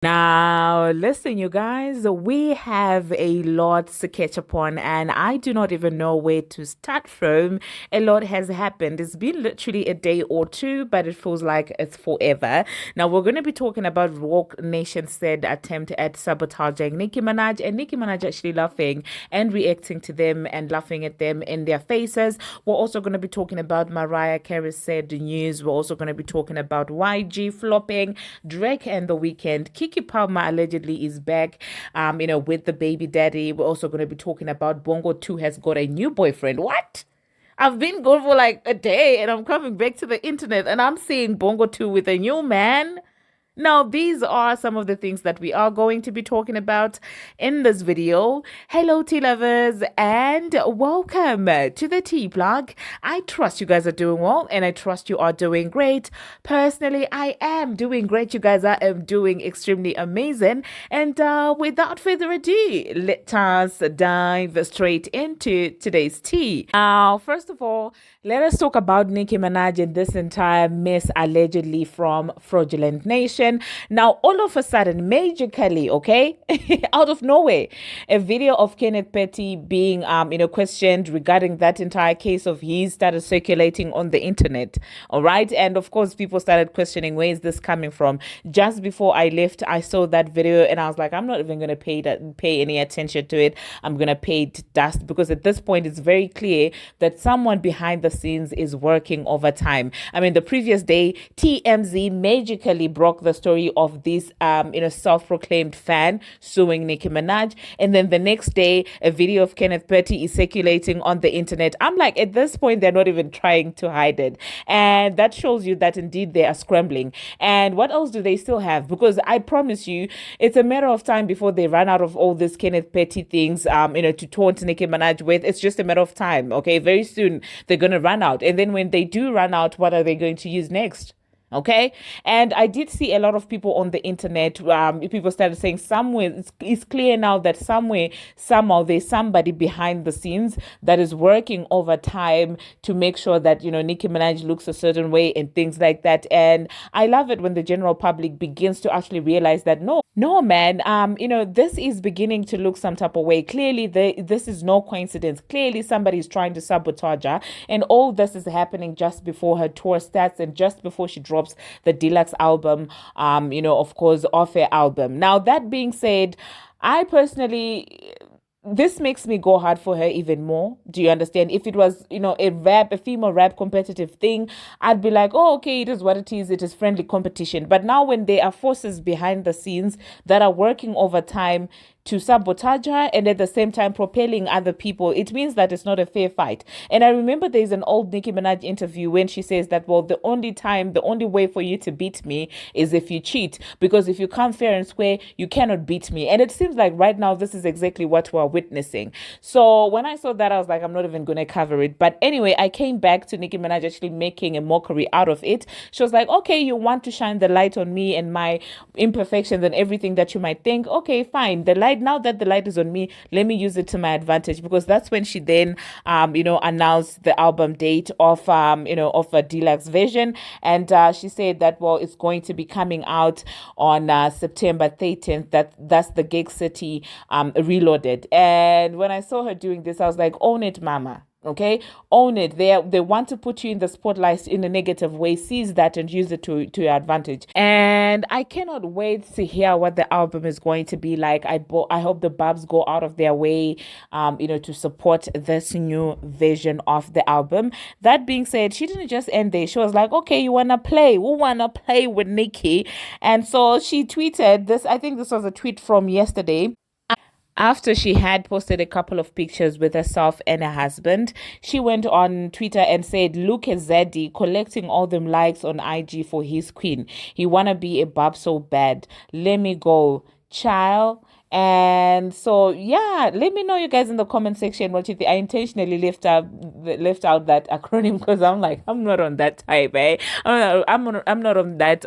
Now, listen, you guys, we have a lot to catch up on, and I do not even know where to start from. A lot has happened. It's been literally a day or two, but it feels like it's forever. Now, we're going to be talking about Rock Nation said attempt at sabotaging Nicki Minaj, and Nicki Minaj actually laughing and reacting to them and laughing at them in their faces. We're also going to be talking about Mariah Carey said news. We're also going to be talking about YG flopping, Drake and The Weeknd. Keke Palmer allegedly is back, with the baby daddy. We're also going to be talking about Bongo 2 has got a new boyfriend. What? I've been gone for like a day and I'm coming back to the internet and I'm seeing Bongo 2 with a new man. Now, these are some of the things that we are going to be talking about in this video. Hello, tea lovers, and welcome to the tea plug. I trust you guys are doing well, and I trust you are doing great. Personally, I am doing great. You guys are doing extremely amazing. And without further ado, let us dive straight into today's tea. Now, first of all, let us talk about Nicki Minaj and this entire mess allegedly from Fraudulent Nation. Now, all of a sudden, magically, okay, out of nowhere, a video of Kenneth Petty being, questioned regarding that entire case of his started circulating on the internet. All right, and of course, people started questioning where is this coming from. Just before I left, I saw that video and I was like, I'm not even gonna pay any attention to it. I'm gonna pay it dust because at this point, it's very clear that someone behind the scenes is working overtime. I mean, the previous day, TMZ magically broke the story of this, self-proclaimed fan suing Nicki Minaj, and then the next day, a video of Kenneth Petty is circulating on the internet. I'm like, at this point, they're not even trying to hide it, and that shows you that indeed they are scrambling. And what else do they still have? Because I promise you, it's a matter of time before they run out of all this Kenneth Petty things, to taunt Nicki Minaj with. It's just a matter of time. Okay, very soon they're gonna run out, and then when they do run out, what are they going to use next? Okay. And I did see a lot of people on the internet. People started saying somewhere, it's clear now that somewhere, somehow there's somebody behind the scenes that is working overtime to make sure that, Nicki Minaj looks a certain way and things like that. And I love it when the general public begins to actually realize that no, man, this is beginning to look some type of way. Clearly, this is no coincidence. Clearly, somebody is trying to sabotage her. And all this is happening just before her tour starts and just before she drops the deluxe album, of course, off her album. Now, that being said, I personally, this makes me go hard for her even more. Do you understand? If it was, a female rap competitive thing, I'd be like, oh, okay, it is what it is. It is friendly competition. But now when there are forces behind the scenes that are working overtime to sabotage her and at the same time propelling other people, it means that it's not a fair fight. And I remember there's an old Nicki Minaj interview when she says that, well, the only way for you to beat me is if you cheat, because if you come fair and square, you cannot beat me. And it seems like right now, this is exactly what we're witnessing. So when I saw that, I was like, I'm not even going to cover it. But anyway, I came back to Nicki Minaj actually making a mockery out of it. She was like, okay, you want to shine the light on me and my imperfections and everything that you might think. Okay, fine. Now that the light is on me, let me use it to my advantage, because that's when she then announced the album date of of a deluxe version. And she said that, well, it's going to be coming out on September 13th. That's the Gig City Reloaded. And when I saw her doing this, I was like, own it, mama. Okay, own it. They want to put you in the spotlight in a negative way. Seize that and use it to your advantage. And I cannot wait to hear what the album is going to be like. I hope the Barbz go out of their way, to support this new version of the album. That being said, she didn't just end there. She was like, okay, you wanna play? We wanna play with Nicki. And so she tweeted this. I think this was a tweet from yesterday. After she had posted a couple of pictures with herself and her husband, she went on Twitter and said, look at Zaddy collecting all them likes on IG for his queen. He wanna be a Barbz so bad. Let me go. Child, And so yeah, let me know you guys in the comment section what you think. I intentionally left out that acronym because I'm like, I'm not on that type, eh? I'm not on that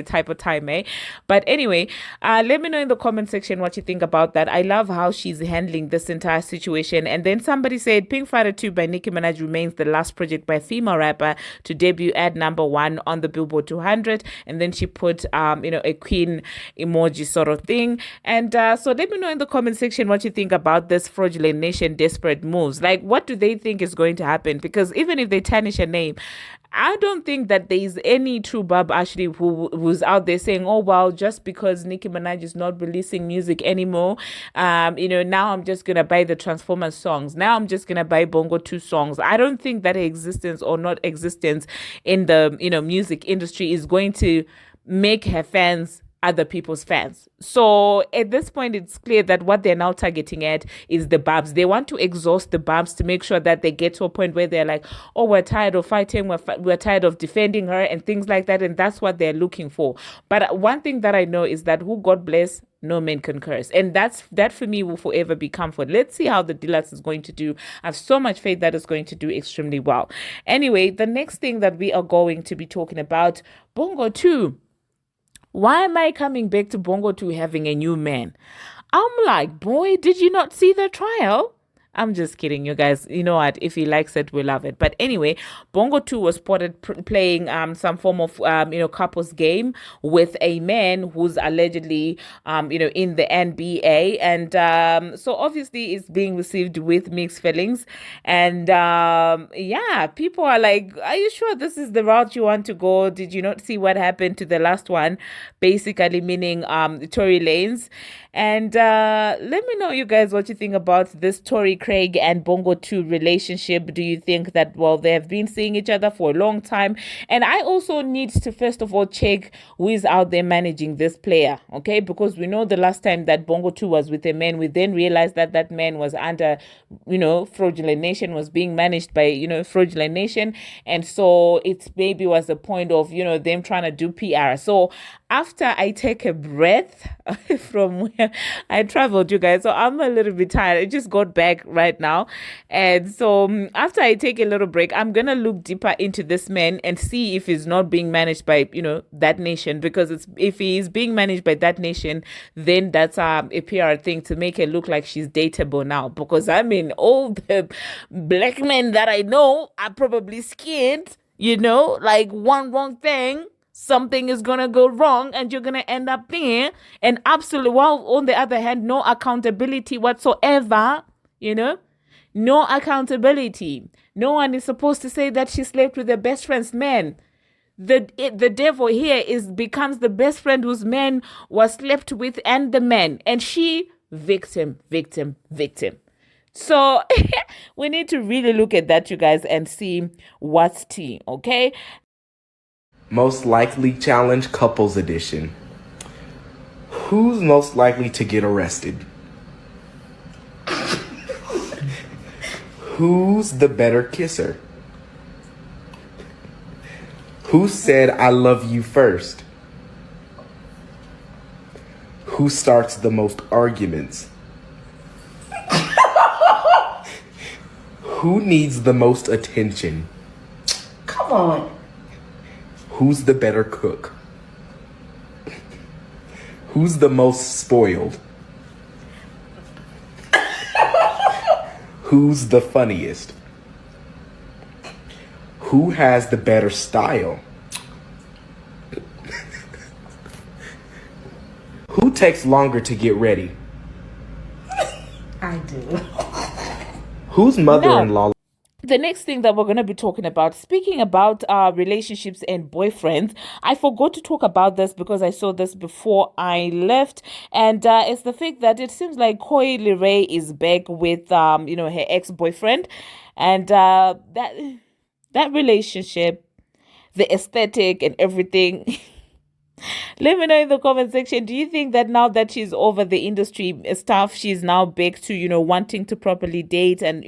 type of time, eh? But anyway, let me know in the comment section what you think about that. I love how she's handling this entire situation. And then somebody said Pink Fighter 2 by Nicki Minaj remains the last project by a female rapper to debut at #1 on the Billboard 200. And then she put a queen emoji sort of thing. And so let me know in the comment section what you think about this fraudulent nation desperate moves. Like, what do they think is going to happen? Because even if they tarnish a name, I don't think that there's any true bub actually who's out there saying, oh well, just because Nicki Minaj is not releasing music anymore, now I'm just gonna buy the Transformers songs. Now I'm just gonna buy Bongo 2 songs. I don't think that existence or not existence in the music industry is going to make her fans other people's fans. So at this point, it's clear that what they're now targeting at is the Barbz. They want to exhaust the Barbz to make sure that they get to a point where they're like, oh, we're tired of fighting, we're tired of defending her and things like that. And that's what they're looking for. But one thing that I know is that who God bless, no man can curse. And that for me will forever be comfort. Let's see how the Deluxe is going to do. I have so much faith that it's going to do extremely well. Anyway, the next thing that we are going to be talking about, Bongo 2. Why am I coming back to Bongo 2 having a new man? I'm like, boy, did you not see the trial? I'm just kidding, you guys. You know what? If he likes it, we love it. But anyway, Bongo 2 was spotted playing some form of couples game with a man who's allegedly in the NBA, and so obviously it's being received with mixed feelings. And yeah, people are like, "Are you sure this is the route you want to go? Did you not see what happened to the last one?" Basically, meaning Tory Lanez. And let me know, you guys, what you think about this Tory Craig and Bongo 2 relationship. Do you think that, well, they have been seeing each other for a long time? And I also need to, first of all, check who is out there managing this player, okay? Because we know the last time that Bongo 2 was with a man, we then realized that that man was under, Fraudulent Nation, was being managed by, Fraudulent Nation. And so it maybe was the point of, them trying to do PR. So after I take a breath from where I traveled, you guys, so I'm a little bit tired. I just got back right now. And so after I take a little break, I'm going to look deeper into this man and see if he's not being managed by, that nation. Because if he is being managed by that nation, then that's a PR thing to make it look like she's dateable now. Because I mean, all the black men that I know are probably scared, like one wrong thing, something is gonna go wrong and you're gonna end up there. And absolutely, while on the other hand, no accountability whatsoever, no accountability. No one is supposed to say that she slept with their best friend's man. The devil here becomes the best friend whose man was slept with, and the man, and she victim. So we need to really look at that, you guys, and see what's tea, okay? Most likely challenge couples edition. Who's most likely to get arrested? Who's the better kisser? Who said I love you first? Who starts the most arguments? Who needs the most attention? Come on. Who's the better cook? Who's the most spoiled? Who's the funniest? Who has the better style? Who takes longer to get ready? I do. Whose mother-in-law? The next thing that we're going to be talking about, speaking about relationships and boyfriends, I forgot to talk about this because I saw this before I left, and it's the fact that it seems like Coileray is back with her ex-boyfriend, and that relationship, the aesthetic and everything Let me know in the comment section. Do you think that now that she's over the industry stuff, she's now back to, wanting to properly date and,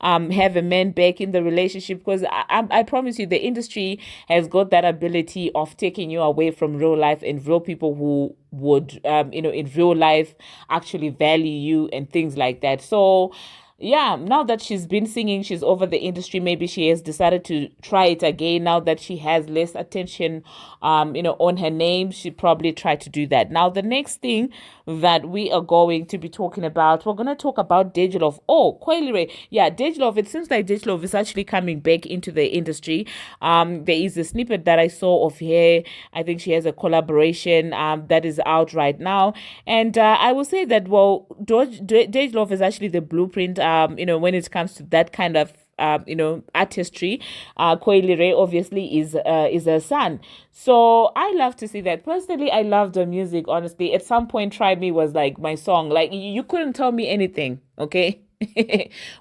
have a man back in the relationship? Because I promise you, the industry has got that ability of taking you away from real life and real people who would, in real life actually value you and things like that. So, yeah, now that she's been singing, she's over the industry. Maybe she has decided to try it again now that she has less attention, on her name. She probably tried to do that. Now, the next thing that we are going to be talking about, we're going to talk about Dej Loaf. Oh, Coileray. Yeah, Dej Loaf. It seems like Dej Loaf is actually coming back into the industry. There is a snippet that I saw of her. I think she has a collaboration that is out right now. And I will say that, well, Dej Loaf is actually the blueprint, when it comes to that kind of artistry. Coileray obviously is her son. So I love to see that. Personally, I love the music, honestly. At some point, Try Me was like my song. Like, you couldn't tell me anything, okay?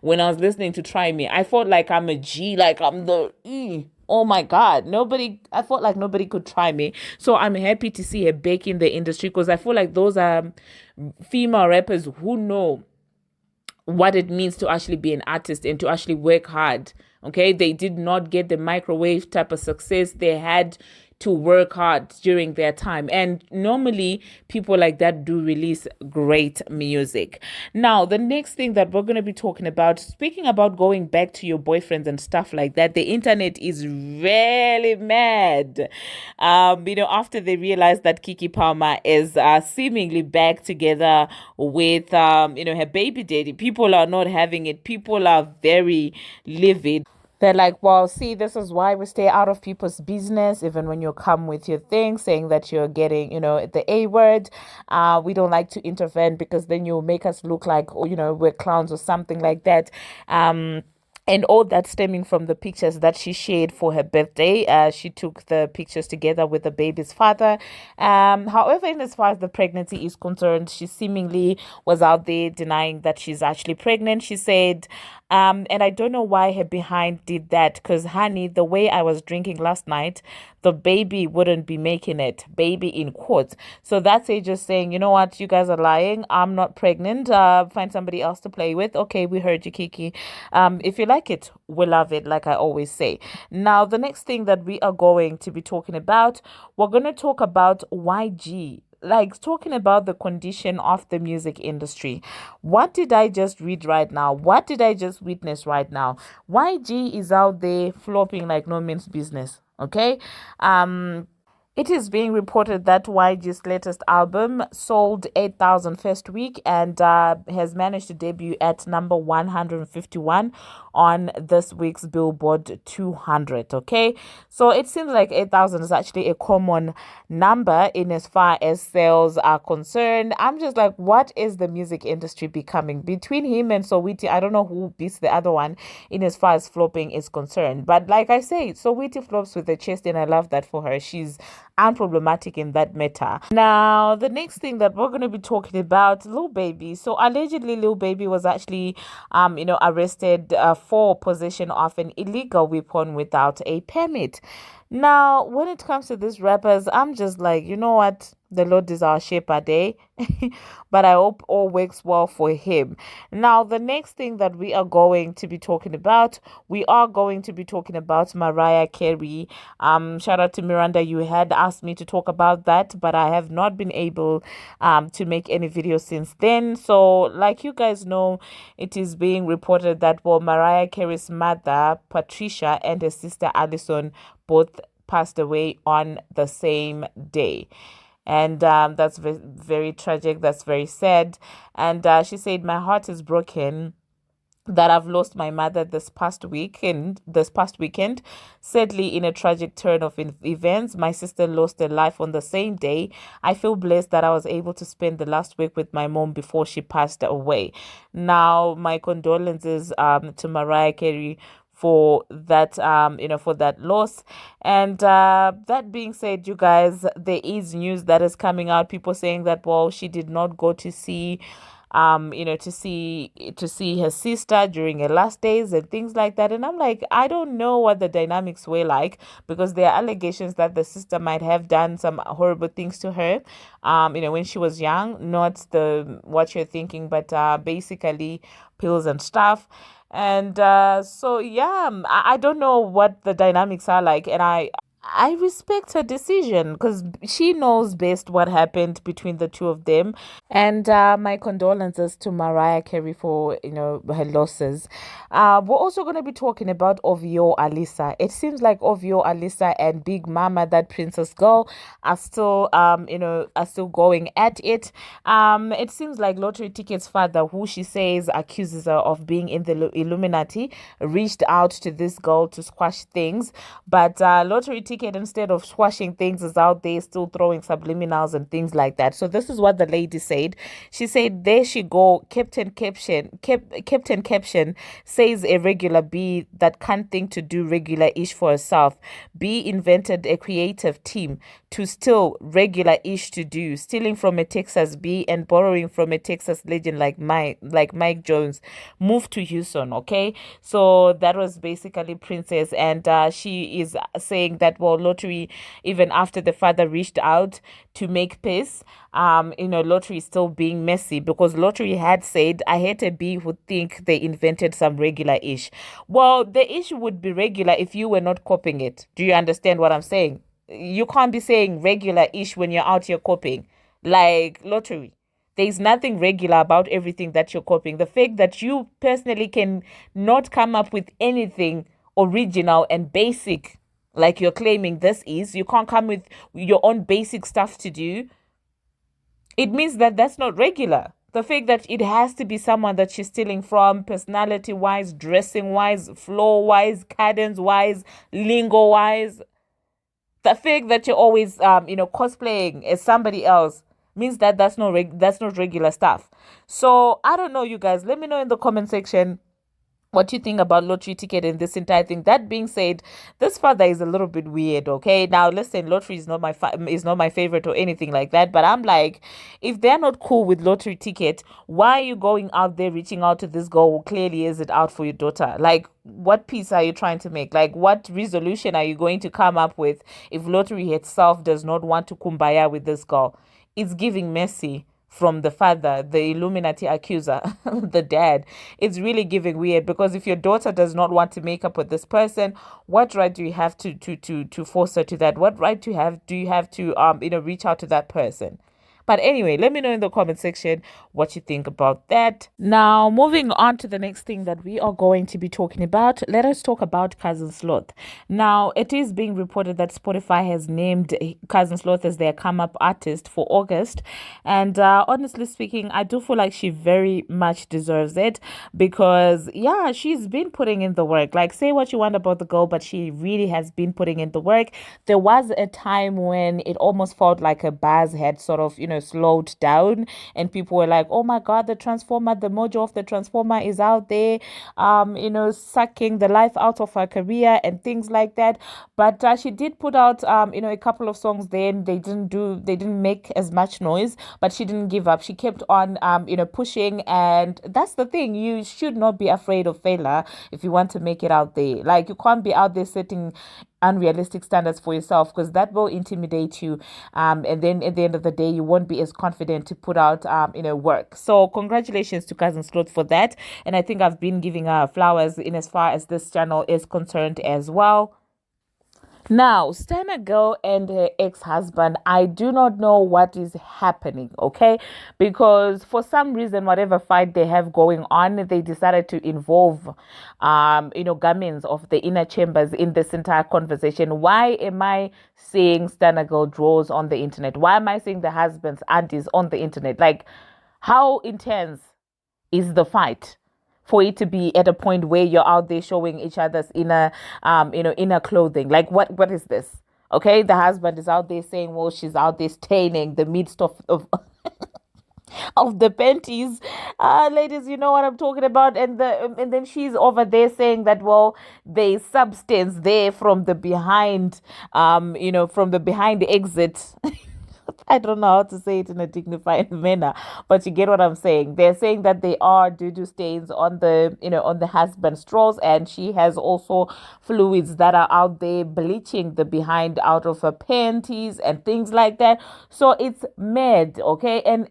When I was listening to Try Me, I felt like I'm a G, like I'm the E. Oh my God, I felt like nobody could try me. So I'm happy to see her back in the industry because I feel like those are female rappers who know what it means to actually be an artist and to actually work hard. Okay, they did not get the microwave type of success. They had to work hard during their time, and normally people like that do release great music. Now, the next thing that we're going to be talking about, speaking about going back to your boyfriends and stuff like that, the internet is really mad. After they realized that Keke Palmer is seemingly back together with her baby daddy, people are not having it. People are very livid. They're like, well, see, this is why we stay out of people's business, even when you come with your thing, saying that you're getting, the A word. We don't like to intervene because then you'll make us look like, we're clowns or something like that. And all that stemming from the pictures that she shared for her birthday. She took the pictures together with the baby's father. However, in as far as the pregnancy is concerned, she seemingly was out there denying that she's actually pregnant. She said, and I don't know why her behind did that, because, honey, the way I was drinking last night, the baby wouldn't be making it, baby in quotes. So that's it, just saying, you know what, you guys are lying. I'm not pregnant. Find somebody else to play with. Okay, we heard you, Kiki. If you like it, we love it, like I always say. Now, the next thing that we are going to be talking about, we're going to talk about YG, like talking about the condition of the music industry. What did I just read right now? What did I just witness right now? YG is out there flopping like no man's business. Okay. It is being reported that YG's latest album sold 8,000 first week and has managed to debut at number 151 on this week's Billboard 200. Okay, so it seems like 8,000 is actually a common number in as far as sales are concerned. I'm just like, what is the music industry becoming? Between him and Sowiti, I don't know who beats the other one in as far as flopping is concerned. But like I say, Sowiti flops with the chest, and I love that for her. She's unproblematic in that matter. Now, the next thing that we're going to be talking about, Lil Baby. So allegedly, Lil Baby was actually, arrested for possession of an illegal weapon without a permit. Now, when it comes to these rappers, I'm just like, you know what? The Lord is our shepherd, eh? But I hope all works well for him. Now, the next thing that we are going to be talking about, we are going to be talking about Mariah Carey. Shout out to Miranda. You had asked me to talk about that, but I have not been able to make any videos since then. So, like you guys know, it is being reported that, well, Mariah Carey's mother, Patricia, and her sister, Allison, both passed away on the same day. And that's very tragic. That's very sad. And she said, my heart is broken that I've lost my mother this past weekend. Sadly, in a tragic turn of events, my sister lost her life on the same day. I feel blessed that I was able to spend the last week with my mom before she passed away. Now, my condolences to Mariah Carey for that for that loss. And that being said, you guys, there is news that is coming out, people saying that, well, she did not go to see to see her sister during her last days and things like that. And I'm like, I don't know what the dynamics were like, because there are allegations that the sister might have done some horrible things to her, when she was young, not the what you're thinking, but basically pills and stuff. And so yeah, I don't know what the dynamics are like, and I respect her decision because she knows best what happened between the two of them. And my condolences to Mariah Carey for her losses. We're also going to be talking about Ovio Alisa. It seems like Ovio Alisa and Big Mama, that princess girl, are still going at it. It seems like Lottery Ticket's father, who she says accuses her of being in the Illuminati, reached out to this girl to squash things, but Lottery Ticket, instead of squashing things, is out there still throwing subliminals and things like that. So this is what the lady said. She said, "There she go, Captain Caption says a regular bee that can't think to do regular-ish for herself. Bee invented a creative team to steal regular-ish to do, stealing from a Texas bee and borrowing from a Texas legend like Mike Jones. Moved to Houston." Okay, so that was basically Princess, and she is saying that, well, Lottery, even after the father reached out to make peace, Lottery is still being messy, because Lottery had said, "I hate a bee who think they invented some regular-ish." Well, the issue would be regular if you were not copying it. Do you understand what I'm saying? You can't be saying regular-ish when you're out here copying. Like, Lottery, there's nothing regular about everything that you're copying. The fact that you personally can not come up with anything original and basic, like you're claiming this is, you can't come with your own basic stuff to do, it means that that's not regular. The fact that it has to be someone that she's stealing from, personality wise, dressing wise, flow wise, cadence wise, lingo wise, the fact that you're always cosplaying as somebody else, means that that's not regular stuff. So I don't know, you guys. Let me know in the comment section what you think about Lottery Ticket and this entire thing. That being said, this father is a little bit weird. Okay, now listen, Lottery is not my favorite or anything like that, but I'm like, if they're not cool with Lottery Ticket, why are you going out there reaching out to this girl who clearly isn't out for your daughter? Like, what peace are you trying to make? Like, what resolution are you going to come up with if Lottery itself does not want to kumbaya with this girl? It's giving messy from the father, the Illuminati accuser, the dad. It's really giving weird, because if your daughter does not want to make up with this person, what right do you have to force her to that? What right do you have to reach out to that person? But anyway, let me know in the comment section what you think about that. Now, moving on to the next thing that we are going to be talking about, let us talk about Cousin Sloth. Now, it is being reported that Spotify has named Cousin Sloth as their come-up artist for August. And honestly speaking, I do feel like she very much deserves it, because, yeah, she's been putting in the work. Like, say what you want about the girl, but she really has been putting in the work. There was a time when it almost felt like a buzz had sort of, slowed down, and people were like, "Oh my God, the mojo of the Transformer is out there, sucking the life out of her career and things like that." But she did put out, a couple of songs. Then they didn't make as much noise, but she didn't give up. She kept on, pushing, and that's the thing. You should not be afraid of failure if you want to make it out there. Like, you can't be out there setting unrealistic standards for yourself, because that will intimidate you, and then at the end of the day you won't be as confident to put out work. So congratulations to Cousin Sloth for that, and I think I've been giving her flowers in as far as this channel is concerned as well. Now, Stanag and her ex-husband, I do not know what is happening, okay? Because for some reason, whatever fight they have going on, they decided to involve, gamins of the inner chambers in this entire conversation. Why am I seeing Stanag draws on the internet? Why am I seeing the husband's aunties on the internet? Like, how intense is the fight for it to be at a point where you're out there showing each other's inner clothing? Like, what is this? Okay, the husband is out there saying, well, she's out there staining the midst of of the panties. Ladies, you know what I'm talking about. And then she's over there saying that, well, there's substance there from the behind, from the behind exit. I don't know how to say it in a dignified manner, but you get what I'm saying. They're saying that they are doo-doo stains on the, on the husband's drawers, and she has also fluids that are out there bleaching the behind out of her panties and things like that. So it's mad, okay? And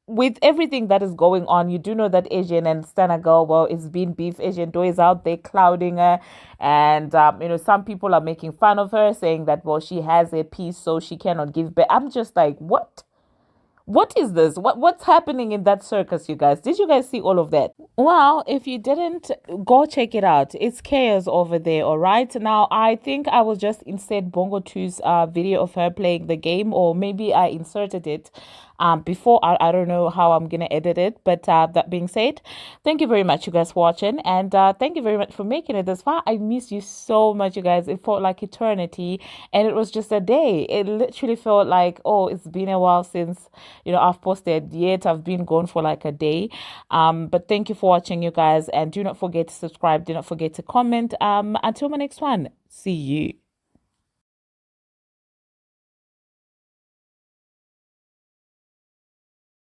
with everything that is going on, you do know that Asian and Stanag, well, it's been beef. Asian Doe is out there clouding her, and some people are making fun of her, saying that well, she has a piece, so she cannot give back. I'm just like, what? What is this? What's happening in that circus, you guys? Did you guys see all of that? Well, if you didn't, go check it out. It's chaos over there, all right? Now, I think I will just insert Bongo 2's video of her playing the game, or maybe I inserted it before. I don't know how I'm gonna edit it, but that being said, thank you very much, you guys, for watching, and thank you very much for making it this far. I miss you so much, you guys. It felt like eternity, and it was just a day. It literally felt like, oh, it's been a while since I've posted, yet I've been gone for like a day. But thank you for watching, you guys, and do not forget to subscribe, do not forget to comment. Until my next one, see you.